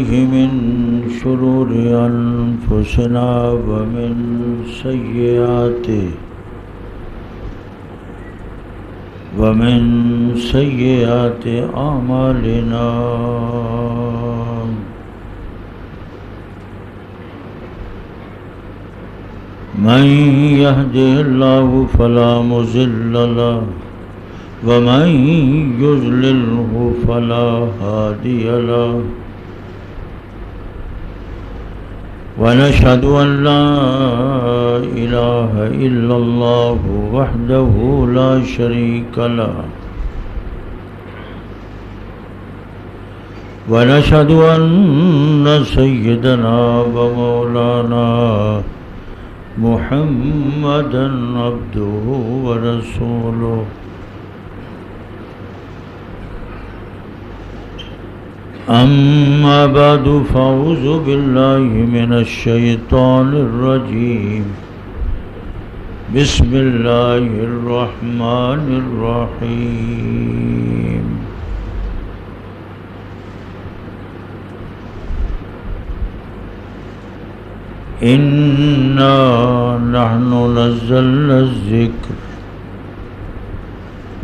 من شرور أنفسنا ومن سيئات أعمالنا من يهده الله فلا مضل له ومن يضلله فلا هادي له ونشهد أن لا إله إلا الله وحده لا شريك له ونشهد أن سيدنا ومولانا محمدا عبده ورسوله أما بعد فأعوذ بالله من الشيطان الرجيم بسم الله الرحمن الرحيم إنا نحن نزلنا الذكر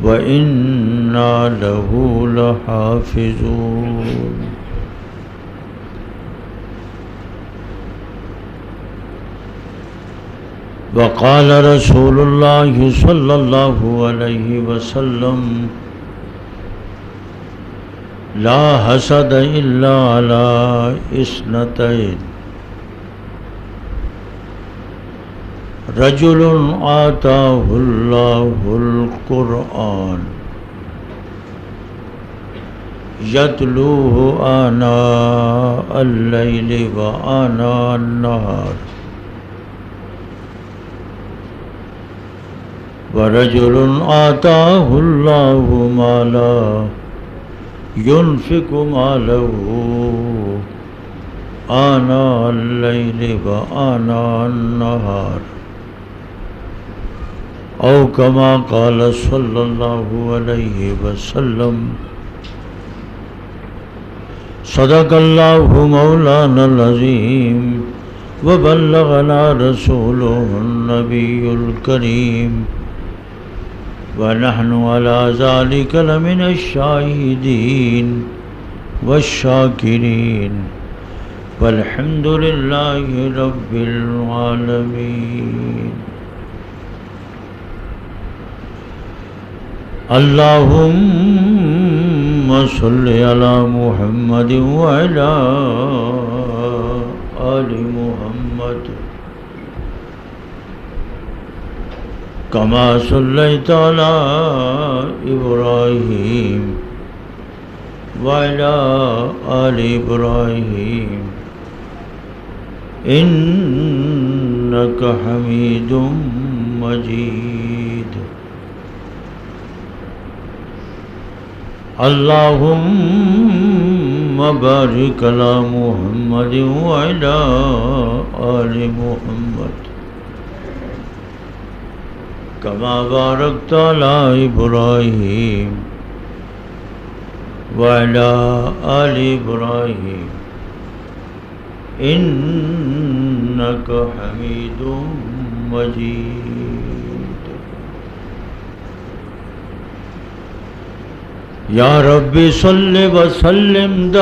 وإنا له لحافظون وقال رسول الله صلى الله عليه وسلم لا حسد إلا على اثنتين رجل آتاه الله القرآن يتلوه آناء الليل وآناء النهار ورجل آتاه الله مالا ينفق ماله آناء الليل وآناء النهار أو كما قال صلى الله عليه وسلم صدق الله مولانا العظيم وبلغنا رسوله النبي الكريم ونحن على ذلك لمن الشاهدين والشاكرين والحمد لله رب العالمين اللهم صل على محمد وعلى آل محمد كما صليت على إبراهيم وعلى آل إبراهيم إنك حميد مجيد اللهم بارك على محمد وعلى آل محمد كما باركت على إبراهيم وعلى آل إبراهيم إنك حميد مجيد یا رب صل وسلم دائما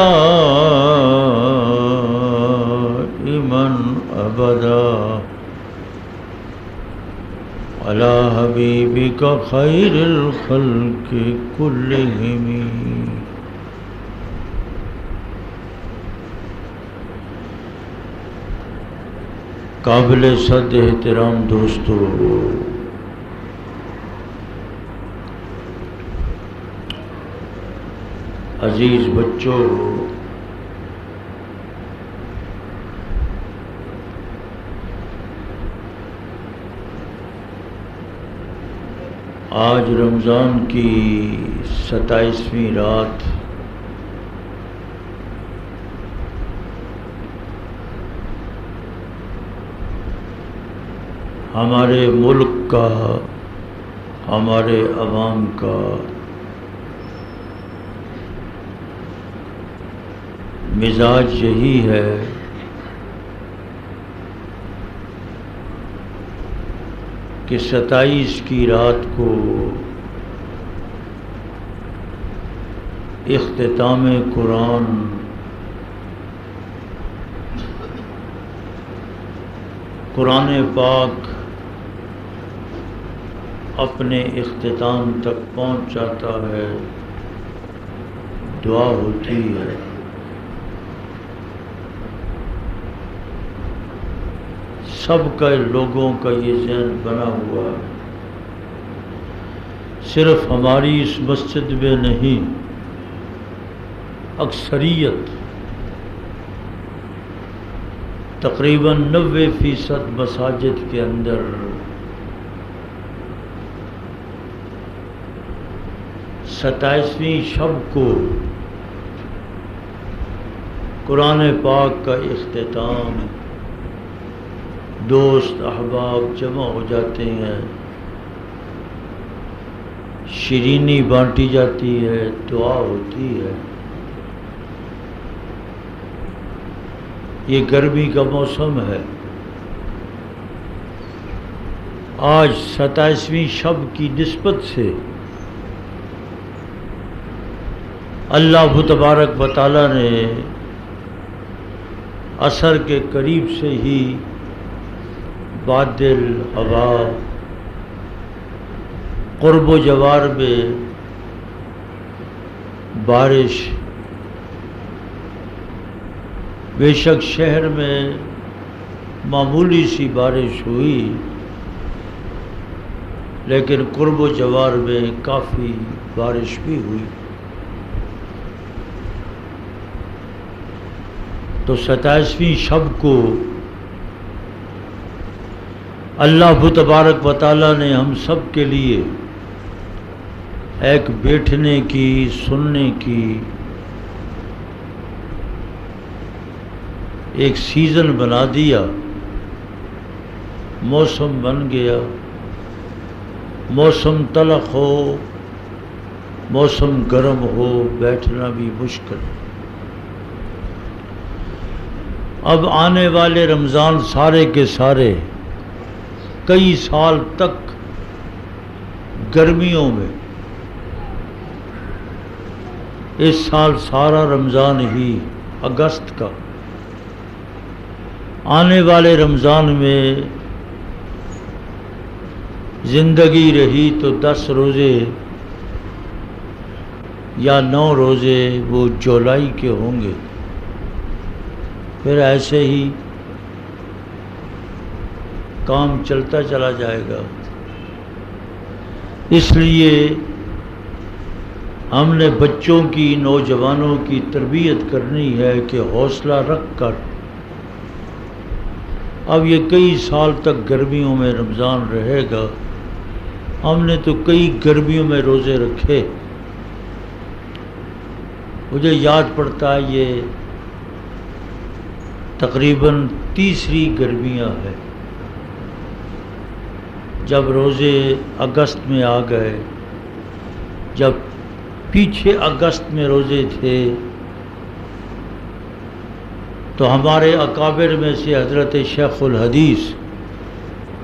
ابدا على حبیبک خیر الخلق کلہم. قابل صد احترام دوستو، عزیز بچوں، آج رمضان کی 27ویں رات ہمارے ملک کا، ہمارے عوام کا مزاج یہی ہے کہ 27 کی رات کو اختتام قرآن قرآن پاک اپنے اختتام تک پہنچ جاتا ہے، دعا ہوتی ہے۔ سب کا لوگوں کا یہ ذہن بنا ہوا ہے، صرف ہماری اس مسجد میں نہیں، اکثریت تقریباً 90% مساجد کے اندر ستائیسویں شب کو قرآن پاک کا اختتام، دوست احباب جمع ہو جاتے ہیں، شیرینی بانٹی جاتی ہے، دعا ہوتی ہے۔ یہ گرمی کا موسم ہے۔ آج 27ویں شب کی نسبت سے اللہ تبارک و تعالیٰ نے عصر کے قریب سے ہی بادل، ہوا، قرب و جوار میں بارش، بے شک شہر میں معمولی سی بارش ہوئی، لیکن قرب و جوار میں کافی بارش بھی ہوئی۔ تو 27ویں شب کو اللہ تبارک و تعالیٰ نے ہم سب کے لیے ایک بیٹھنے کی، سننے کی ایک سیزن بنا دیا، موسم بن گیا۔ موسم تلخ ہو، موسم گرم ہو، بیٹھنا بھی مشکل۔ اب آنے والے رمضان سارے کے سارے کئی سال تک گرمیوں میں، اس سال سارا رمضان ہی اگست کا، آنے والے رمضان میں زندگی رہی تو 10 روزے یا 9 روزے وہ جولائی کے ہوں گے، پھر ایسے ہی کام چلتا چلا جائے گا۔ اس لیے ہم نے بچوں کی، نوجوانوں کی تربیت کرنی ہے کہ حوصلہ رکھ کر، اب یہ کئی سال تک گرمیوں میں رمضان رہے گا، ہم نے تو کئی گرمیوں میں روزے رکھے۔ مجھے یاد پڑتا ہے یہ تقریباً تیسری گرمیاں ہے جب روزے اگست میں آ گئے۔ جب پیچھے اگست میں روزے تھے تو ہمارے اکابر میں سے حضرت شیخ الحدیث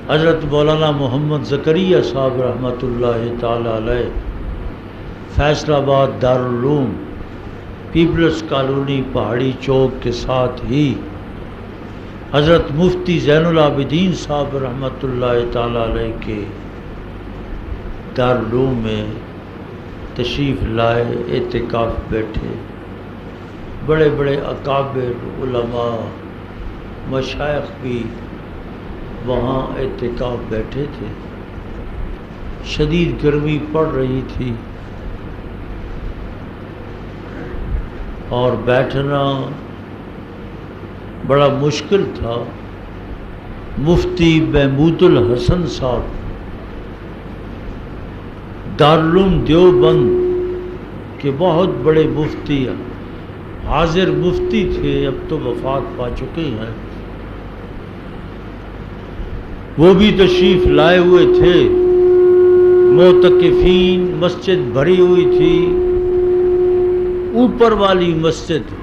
حضرت مولانا محمد زکریا صاحب رحمۃ اللہ تعالی علیہ، فیصل آباد دارالعلوم پیپلز کالونی پہاڑی چوک کے ساتھ ہی حضرت مفتی زین العابدین صاحب رحمۃ اللہ تعالی علیہ کے دارالعلوم میں تشریف لائے، اعتکاف بیٹھے۔ بڑے بڑے اکابر، علماء، مشائخ بھی وہاں اعتکاف بیٹھے تھے۔ شدید گرمی پڑ رہی تھی اور بیٹھنا بڑا مشکل تھا۔ مفتی محمود الحسن صاحب دارالعلوم دیوبند کے بہت بڑے مفتی، حاضر مفتی تھے، اب تو وفات پا چکے ہیں، وہ بھی تشریف لائے ہوئے تھے۔ معتکفین، مسجد بھری ہوئی تھی، اوپر والی مسجد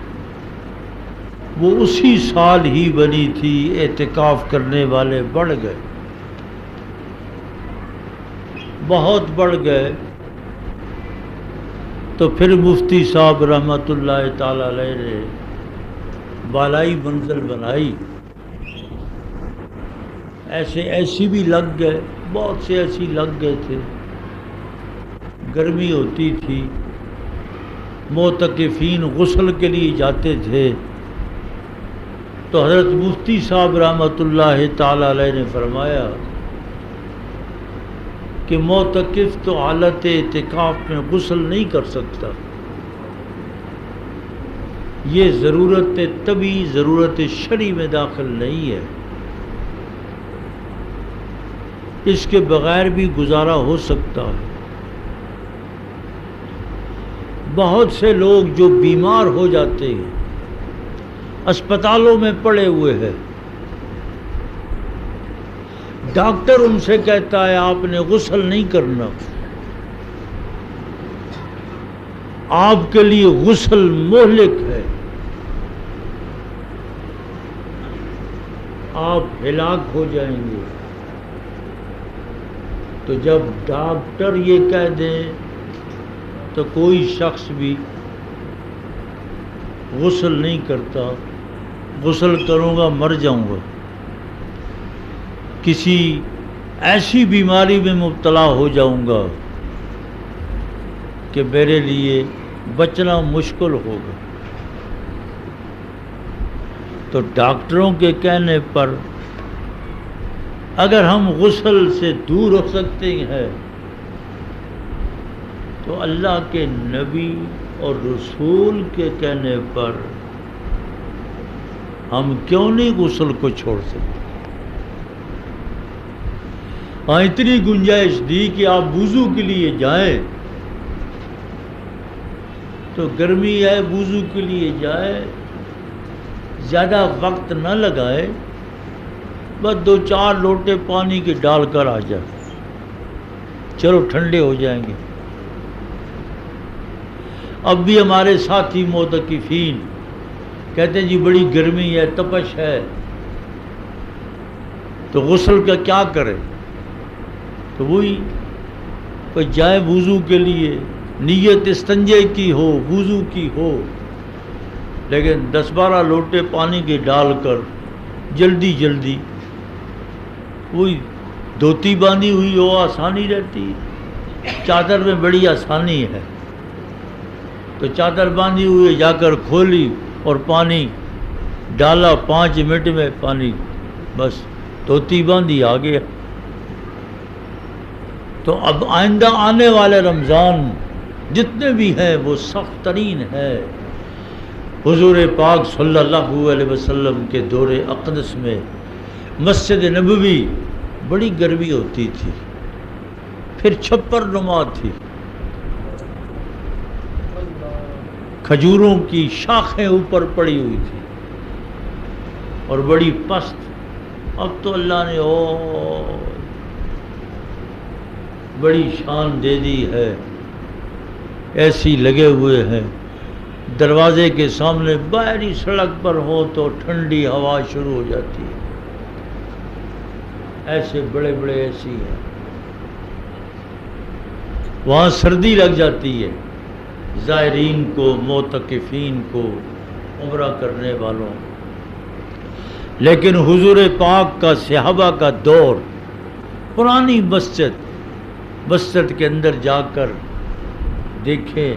وہ اسی سال ہی بنی تھی، اعتکاف کرنے والے بڑھ گئے، بہت بڑھ گئے۔ تو پھر مفتی صاحب رحمۃ اللہ تعالی علیہ نے بالائی منزل بنائی، ایسی بھی لگ گئے، بہت سے ایسی لگ گئے تھے، گرمی ہوتی تھی، معتکفین غسل کے لیے جاتے تھے، تو حضرت مفتی صاحب رحمۃ اللہ تعالی علیہ نے فرمایا کہ معتکف تو حالت اعتکاف میں غسل نہیں کر سکتا، یہ ضرورت طبی، ضرورت شرعی میں داخل نہیں ہے، اس کے بغیر بھی گزارا ہو سکتا ہے۔ بہت سے لوگ جو بیمار ہو جاتے ہیں، اسپتالوں میں پڑے ہوئے ہیں، ڈاکٹر ان سے کہتا ہے آپ نے غسل نہیں کرنا، آپ کے لیے غسل مہلک ہے، آپ ہلاک ہو جائیں گے۔ تو جب ڈاکٹر یہ کہہ دیں تو کوئی شخص بھی غسل نہیں کرتا، غسل کروں گا مر جاؤں گا، کسی ایسی بیماری میں مبتلا ہو جاؤں گا کہ میرے لیے بچنا مشکل ہوگا۔ تو ڈاکٹروں کے کہنے پر اگر ہم غسل سے دور ہو سکتے ہیں تو اللہ کے نبی اور رسول کے کہنے پر ہم کیوں نہیں غسل کو چھوڑ سکتے؟ ہاں اتنی گنجائش دی کہ آپ وضو کے لیے جائیں تو گرمی ہے، وضو کے لیے جائیں، زیادہ وقت نہ لگائے، بس 2-4 لوٹے پانی کے ڈال کر آ جائے، چلو ٹھنڈے ہو جائیں گے۔ اب بھی ہمارے ساتھی معتکفین کہتے ہیں جی بڑی گرمی ہے، تپش ہے، تو غسل کا کیا کریں؟ تو وہی جائے وضو کے لیے، نیت استنجے کی ہو، وضو کی ہو، لیکن 10-12 لوٹے پانی کے ڈال کر جلدی جلدی، وہی دھوتی باندھی ہوئی ہو آسانی رہتی ہے، چادر میں بڑی آسانی ہے، تو چادر باندھی ہوئی جا کر کھولی اور پانی ڈالا، 5 منٹ میں پانی بس دھوتی باندھی آ گیا۔ تو اب آئندہ آنے والے رمضان جتنے بھی ہیں وہ سخت ترین ہے۔ حضور پاک صلی اللہ علیہ وسلم کے دور اقدس میں مسجد نبوی بڑی گرمی ہوتی تھی، پھر چھپر نما تھی، کھجوروں کی شاخیں اوپر پڑی ہوئی تھی اور بڑی پست۔ اب تو اللہ نے بڑی شان دے دی ہے، ایسی لگے ہوئے ہیں، دروازے کے سامنے باہری سڑک پر ہو تو ٹھنڈی ہوا شروع ہو جاتی ہے، ایسے بڑے بڑے ایسی ہیں، وہاں سردی لگ جاتی ہے زائرین کو، معتکفین کو، عمرہ کرنے والوں۔ لیکن حضور پاک کا، صحابہ کا دور، پرانی مسجد کے اندر جا کر دیکھیں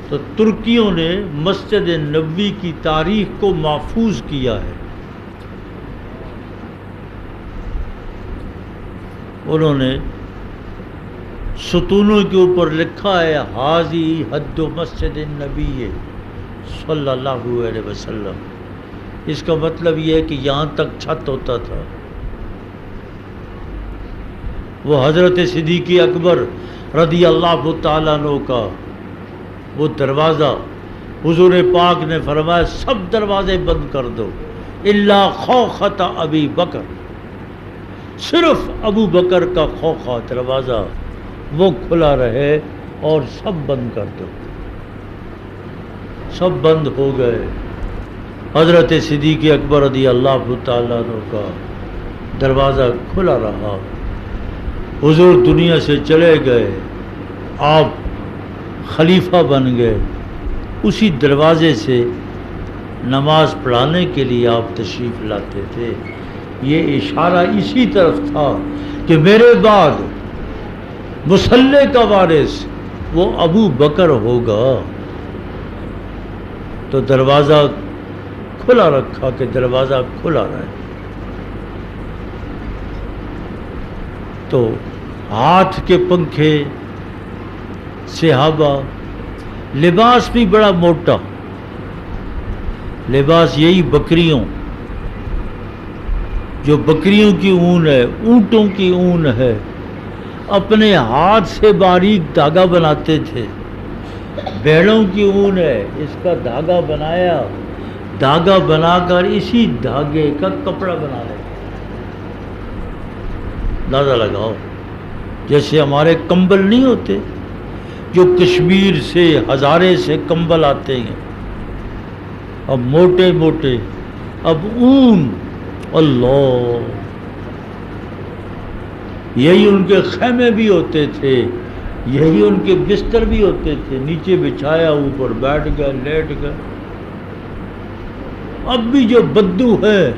تو ترکیوں نے مسجد نبوی کی تاریخ کو محفوظ کیا ہے۔ انہوں نے ستونوں کے اوپر لکھا ہے حاضی حد مسجد النبی صلی اللہ علیہ وسلم۔ اس کا مطلب یہ ہے کہ یہاں تک چھت ہوتا تھا۔ وہ حضرت صدیق اکبر رضی اللہ تعالیٰ عنہ کا وہ دروازہ، حضور پاک نے فرمایا سب دروازے بند کر دو الا خوخۃ ابی بکر، صرف ابو بکر کا خوخہ دروازہ وہ کھلا رہے اور سب بند کر دو۔ سب بند ہو گئے، حضرت صدیق اکبر رضی اللہ تعالیٰ عنہ کا دروازہ کھلا رہا، حضور دنیا سے چلے گئے، آپ خلیفہ بن گئے، اسی دروازے سے نماز پڑھانے کے لیے آپ تشریف لاتے تھے۔ یہ اشارہ اسی طرف تھا کہ میرے بعد مصلی کا وارث وہ ابو بکر ہوگا، تو دروازہ کھلا رکھا کہ دروازہ کھلا رہے۔ تو ہاتھ کے پنکھے، صحابہ، لباس بھی بڑا موٹا، لباس یہی بکریوں، جو بکریوں کی اون ہے، اونٹوں کی اون ہے، اپنے ہاتھ سے باریک دھاگا بناتے تھے۔ بیڑوں کی اون ہے، اس کا دھاگا بنایا، دھاگا بنا کر اسی دھاگے کا کپڑا بنا لے۔ اندازہ لگاؤ، جیسے ہمارے کمبل نہیں ہوتے جو کشمیر سے، ہزارے سے کمبل آتے ہیں، اب موٹے موٹے، اب اون، اللہ، یہی ان کے خیمے بھی ہوتے تھے، یہی ان کے بستر بھی ہوتے تھے، نیچے بچھایا، اوپر بیٹھ گئے، لیٹ گئے۔ اب بھی جو بدو ہے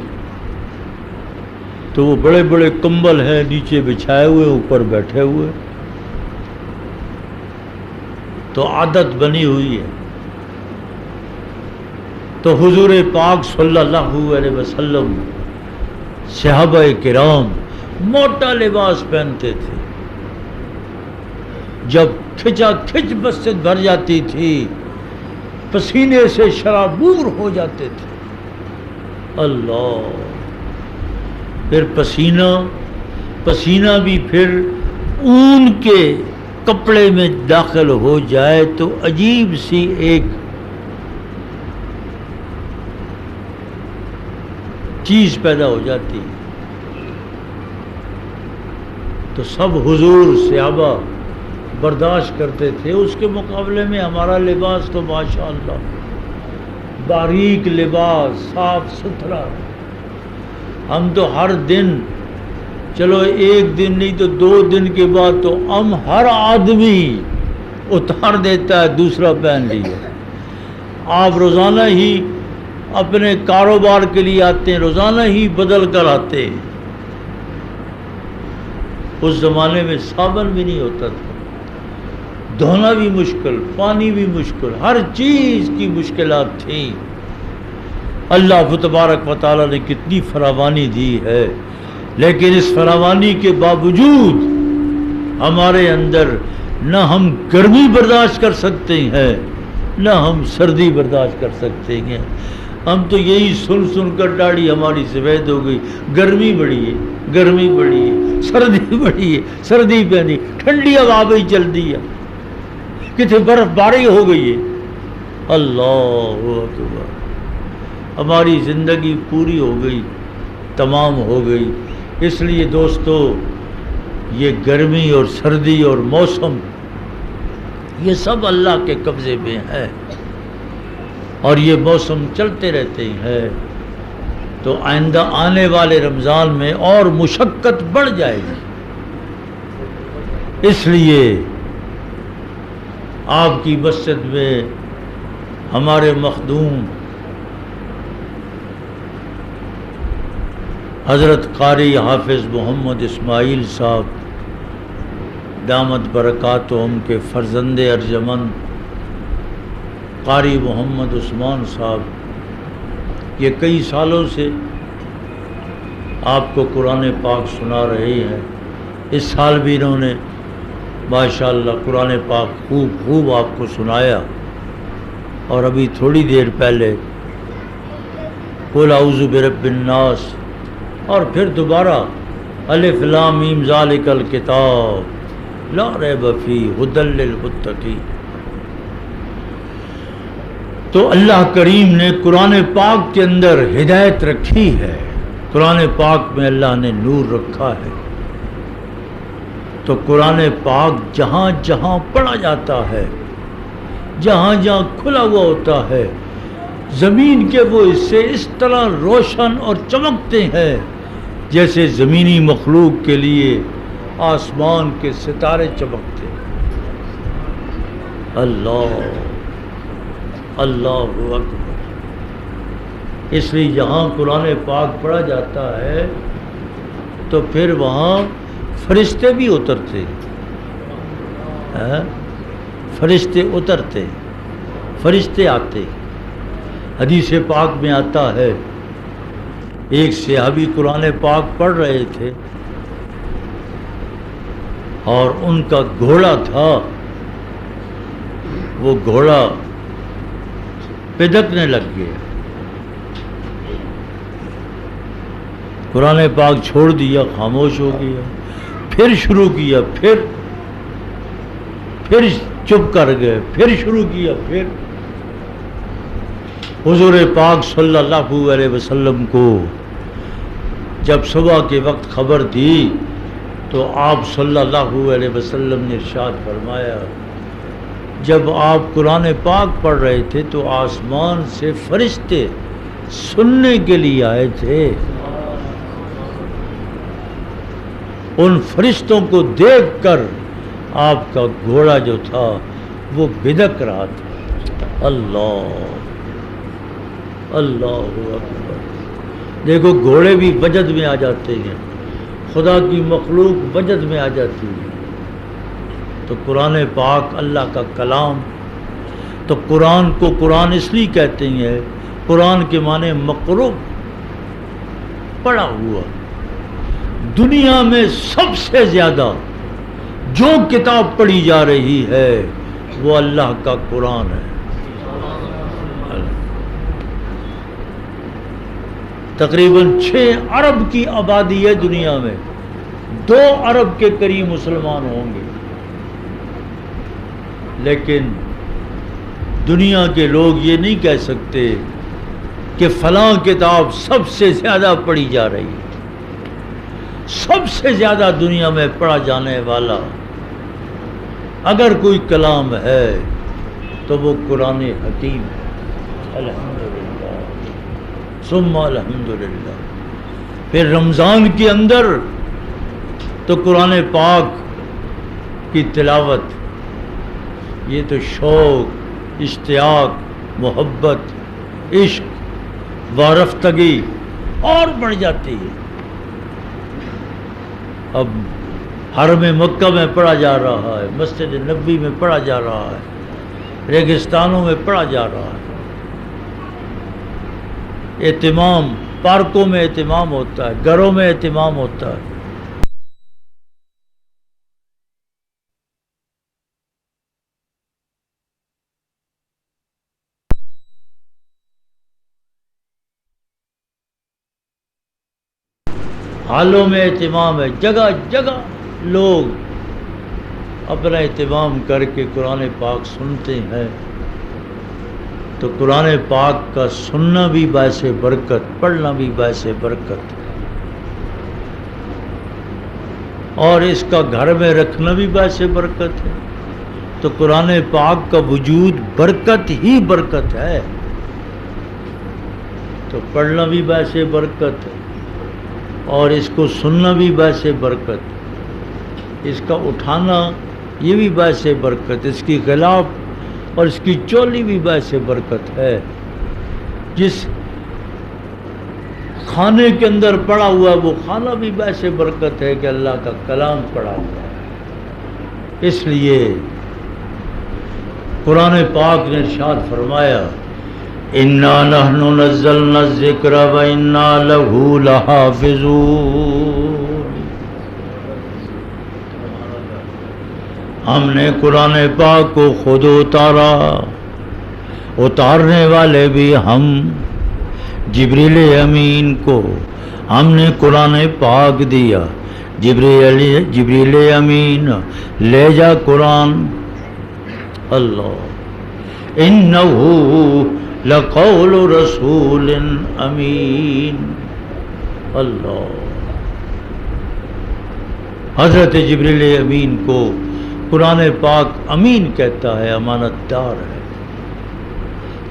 تو وہ بڑے بڑے کمبل ہیں، نیچے بچھائے ہوئے، اوپر بیٹھے ہوئے، تو عادت بنی ہوئی ہے۔ تو حضور پاک صلی اللہ علیہ وسلم، صحابہ کرام موٹا لباس پہنتے تھے، جب کھچا کھچ مسجد بھر جاتی تھی، پسینے سے شرابور ہو جاتے تھے۔ اللہ، پھر پسینہ بھی پھر اون کے کپڑے میں داخل ہو جائے تو عجیب سی ایک چیز پیدا ہو جاتی، تو سب حضور صحابہ برداشت کرتے تھے۔ اس کے مقابلے میں ہمارا لباس تو ماشاءاللہ باریک لباس، صاف ستھرا، ہم تو ہر دن، چلو ایک دن نہیں تو 2 دن کے بعد تو ہم ہر آدمی اتار دیتا ہے، دوسرا پہن لیا۔ آپ روزانہ ہی اپنے کاروبار کے لیے آتے ہیں، روزانہ ہی بدل کر آتے ہیں۔ اس زمانے میں صابن بھی نہیں ہوتا تھا، دھونا بھی مشکل، پانی بھی مشکل، ہر چیز کی مشکلات تھیں۔ اللہ تبارک و تعالیٰ نے کتنی فراوانی دی ہے، لیکن اس فراوانی کے باوجود ہمارے اندر نہ ہم گرمی برداشت کر سکتے ہیں، نہ ہم سردی برداشت کر سکتے ہیں۔ ہم تو یہی سن کر داڑھی ہماری سفید ہو گئی، گرمی بڑی ہے، گرمی بڑی ہے، سردی بڑی ہے، سردی پہنی، ٹھنڈی ہوا بھی چلتی ہے، کتنے برف باری ہو گئی ہے۔ اللہ اکبر، ہماری زندگی پوری ہو گئی، تمام ہو گئی۔ اس لیے دوستو، یہ گرمی اور سردی اور موسم، یہ سب اللہ کے قبضے میں ہے، اور یہ موسم چلتے رہتے ہیں، تو آئندہ آنے والے رمضان میں اور مشقت بڑھ جائے گی۔ اس لیے آپ کی مسجد میں ہمارے مخدوم حضرت قاری حافظ محمد اسماعیل صاحب دامت برکاتہم کے فرزند ارجمند قاری محمد عثمان صاحب، یہ کئی سالوں سے آپ کو قرآن پاک سنا رہے ہیں۔ اس سال بھی انہوں نے ماشاءاللہ قرآن پاک خوب آپ کو سنایا، اور ابھی تھوڑی دیر پہلے قل اعوذ برب الناس، اور پھر دوبارہ الف لام میم ذالک الکتاب لا ریب فیہ ھدی للمتقین۔ تو اللہ کریم نے قرآن پاک کے اندر ہدایت رکھی ہے، قرآن پاک میں اللہ نے نور رکھا ہے۔ تو قرآن پاک جہاں جہاں پڑھا جاتا ہے، جہاں جہاں کھلا ہوا ہوتا ہے، زمین کے وہ حصے اس طرح روشن اور چمکتے ہیں جیسے زمینی مخلوق کے لیے آسمان کے ستارے چمکتے ہیں۔ اللہ اللہ اکبر۔ اس لیے جہاں قرآن پاک پڑھا جاتا ہے تو پھر وہاں فرشتے بھی اترتے ہیں، فرشتے اترتے، فرشتے آتے۔ حدیث پاک میں آتا ہے ایک صحابی قرآن پاک پڑھ رہے تھے اور ان کا گھوڑا تھا، وہ گھوڑا پدکنے لگ گیا، قرآن پاک چھوڑ دیا، خاموش ہو گیا، پھر شروع کیا، پھر چپ کر گئے، پھر شروع کیا، پھر حضور پاک صلی اللہ علیہ وسلم کو جب صبح کے وقت خبر دی تو آپ صلی اللہ علیہ وسلم نے ارشاد فرمایا، جب آپ قرآن پاک پڑھ رہے تھے تو آسمان سے فرشتے سننے کے لیے آئے تھے، ان فرشتوں کو دیکھ کر آپ کا گھوڑا جو تھا وہ بدک رہا تھا۔ اللہ اللہ اکبر۔ دیکھو گھوڑے بھی وجد میں آ جاتے ہیں، خدا کی مخلوق وجد میں آ جاتی ہے۔ تو قرآن پاک اللہ کا کلام، تو قرآن کو قرآن اس لیے کہتے ہیں، قرآن کے معنی مقروء، پڑھا ہوا۔ دنیا میں سب سے زیادہ جو کتاب پڑھی جا رہی ہے وہ اللہ کا قرآن ہے۔ تقریباً 6 ارب کی آبادی ہے دنیا میں، 2 ارب کے قریب مسلمان ہوں گے، لیکن دنیا کے لوگ یہ نہیں کہہ سکتے کہ فلاں کتاب سب سے زیادہ پڑھی جا رہی ہے۔ سب سے زیادہ دنیا میں پڑھا جانے والا اگر کوئی کلام ہے تو وہ قرآن حکیم ہے۔ الحمدللہ ثم الحمدللہ۔ پھر رمضان کے اندر تو قرآن پاک کی تلاوت، یہ تو شوق، اشتیاق، محبت، عشق، وارفتگی اور بڑھ جاتی ہے۔ اب حرم مکہ میں پڑھا جا رہا ہے، مسجد نبوی میں پڑھا جا رہا ہے، ریگستانوں میں پڑھا جا رہا ہے، اہتمام، پارکوں میں اہتمام ہوتا ہے، گھروں میں اہتمام ہوتا ہے۔ حالوں میں اہتمام ہے، جگہ جگہ لوگ اپنا اہتمام کر کے قرآن پاک سنتے ہیں۔ تو قرآن پاک کا سننا بھی باعث برکت، پڑھنا بھی باعث برکت، اور اس کا گھر میں رکھنا بھی باعث برکت ہے۔ تو قرآن پاک کا وجود برکت ہی برکت ہے، تو پڑھنا بھی باعث برکت ہے اور اس کو سننا بھی باعث برکت، اس کا اٹھانا یہ بھی باعث برکت، اس کی خلاف اور اس کی چولی بھی باعث برکت ہے۔ جس کھانے کے اندر پڑا ہوا وہ کھانا بھی باعث برکت ہے کہ اللہ کا کلام پڑا ہوا ہے۔ اس لیے قرآن پاک نے ارشاد فرمایا، اِنَّا نَحْنُ نَزَّلْنَا الذِّكْرَ وَإِنَّا لَهُ لَحَافِظُونَ۔ ہم نے قرآن پاک کو خود اتارا، اتارنے والے بھی ہم، جبریل امین کو ہم نے قرآن پاک دیا، جبریل امین لے جا قرآن۔ اللہ، انہ لقول رسول امین۔ اللہ، حضرت جبریل امین کو قرآن پاک امین کہتا ہے، امانت دار ہے۔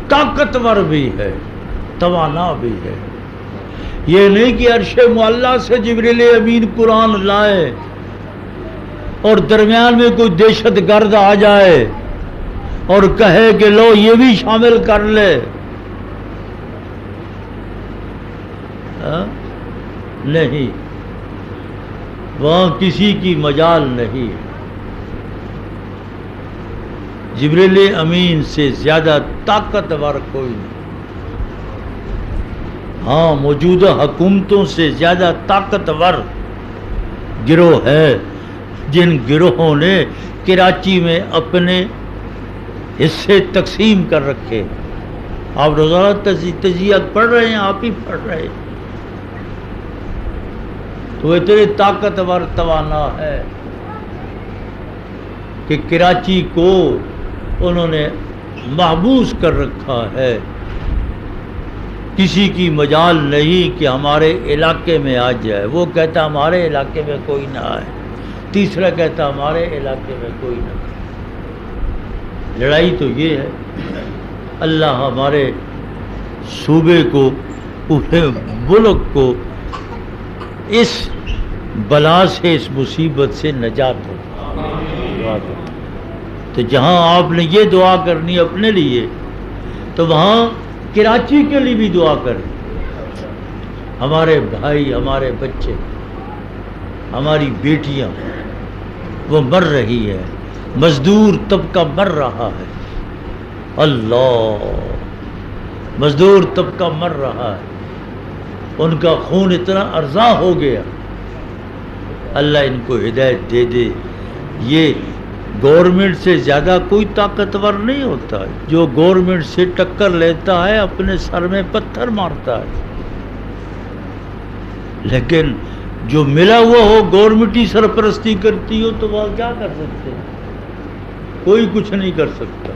طاقتور بھی ہے، توانا بھی ہے۔ یہ نہیں کہ عرش معلیٰ سے جبریل امین قرآن لائے اور درمیان میں کوئی دہشت گرد آ جائے اور کہے کہ لو یہ بھی شامل کر لے، نہیں، وہاں کسی کی مجال نہیں۔ جبریل امین سے زیادہ طاقتور کوئی نہیں۔ ہاں، موجودہ حکومتوں سے زیادہ طاقتور گروہ ہے، جن گروہوں نے کراچی میں اپنے حصے تقسیم کر رکھے۔ آپ روزانہ تجزیہ پڑھ رہے ہیں، آپ ہی پڑھ رہے ہیں، تو اتنے طاقتور توانا ہے کہ کراچی کو انہوں نے محبوس کر رکھا ہے۔ کسی کی مجال نہیں کہ ہمارے علاقے میں آ جائے۔ وہ کہتا ہمارے علاقے میں کوئی نہ آئے، تیسرا کہتا ہمارے علاقے میں کوئی نہ آئے۔ لڑائی تو یہ ہے۔ اللہ ہمارے صوبے کو، پورے ملک کو اس بلا سے، اس مصیبت سے نجات ہو۔ دعا کرو۔ تو جہاں آپ نے یہ دعا کرنی اپنے لیے، تو وہاں کراچی کے لیے بھی دعا کریں۔ ہمارے بھائی، ہمارے بچے، ہماری بیٹیاں وہ مر رہی ہے، مزدور طبقہ مر رہا ہے، اللہ، مزدور طبقہ مر رہا ہے، ان کا خون اتنا ارزاں ہو گیا، اللہ ان کو ہدایت دے دے۔ یہ گورنمنٹ سے زیادہ کوئی طاقتور نہیں ہوتا، جو گورنمنٹ سے ٹکر لیتا ہے اپنے سر میں پتھر مارتا ہے، لیکن جو ملا ہوا ہو، گورنمنٹ ہی سرپرستی کرتی ہو، تو وہ کیا کر سکتے ہیں؟ کوئی کچھ نہیں کر سکتا۔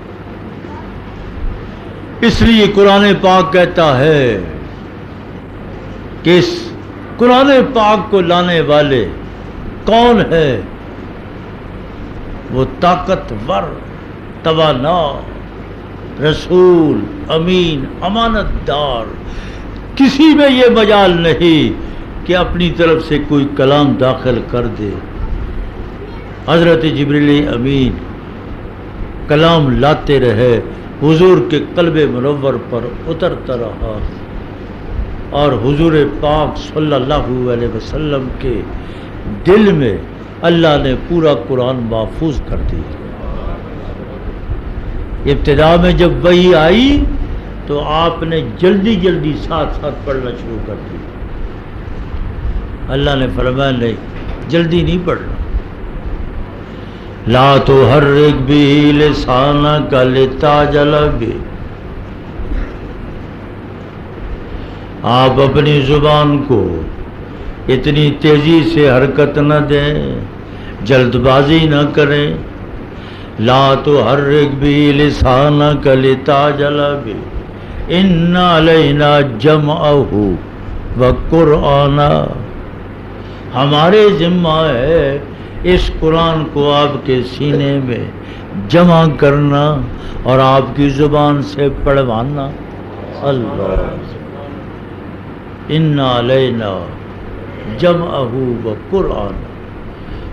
اس لیے قرآن پاک کہتا ہے کہ اس قرآن پاک کو لانے والے کون ہے؟ وہ طاقتور، توانا، رسول، امین، امانت دار۔ کسی میں یہ مجال نہیں کہ اپنی طرف سے کوئی کلام داخل کر دے۔ حضرت جبریل امین کلام لاتے رہے، حضور کے قلب منور پر اترتا رہا، اور حضور پاک صلی اللہ علیہ وسلم کے دل میں اللہ نے پورا قرآن محفوظ کر دیا۔ ابتدا میں جب وحی آئی تو آپ نے جلدی جلدی ساتھ ساتھ پڑھنا شروع کر دیا۔ اللہ نے فرمایا نہیں، جلدی نہیں پڑھنا۔ لا تحرک بہ لسانک لتعجل بہ، آپ اپنی زبان کو اتنی تیزی سے حرکت نہ دیں، جلد بازی نہ کریں۔ لا تحرک بہ لسانک لتعجل بہ ان علینا جمعہ وقرآنہ، ہمارے ذمہ ہے اس قرآن کو آپ کے سینے میں جمع کرنا اور آپ کی زبان سے پڑھوانا۔ اللہ، ان علینا جمعہ وقرآنہ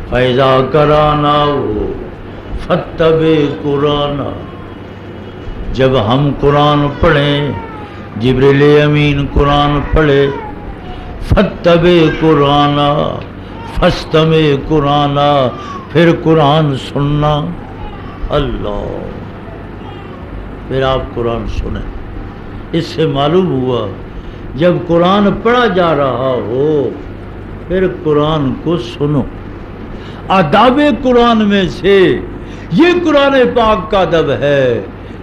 فَإِذَا قَرَأْنَاهُ فَاتَّبِعْ قُرْآنَهُ، جب ہم قرآن پڑھیں، جبریل امین قرآن پڑھے، فَاتَّبِعْ قُرْآنَهُ فَاسْتَمِعْ قُرْآنَهُ، پھر قرآن سننا۔ اللہ، پھر آپ قرآن سنیں۔ اس سے معلوم ہوا جب قرآن پڑھا جا رہا ہو پھر قرآن کو سنو۔ آداب قرآن میں سے یہ قرآن پاک کا ادب ہے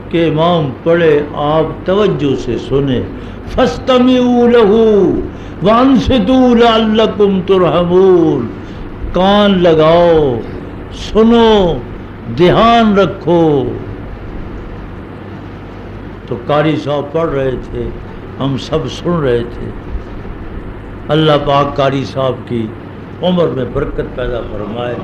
کہ امام پڑھے آپ توجہ سے سنیں۔ فَاسْتَمِعُوا لَهُ وَأَنصِتُوا لَعَلَّكُمْ تُرْحَمُونَ، کان لگاؤ، سنو، دھیان رکھو۔ تو قاری صاحب پڑھ رہے تھے، ہم سب سن رہے تھے۔ اللہ پاک قاری صاحب کی عمر میں برکت پیدا فرمائے۔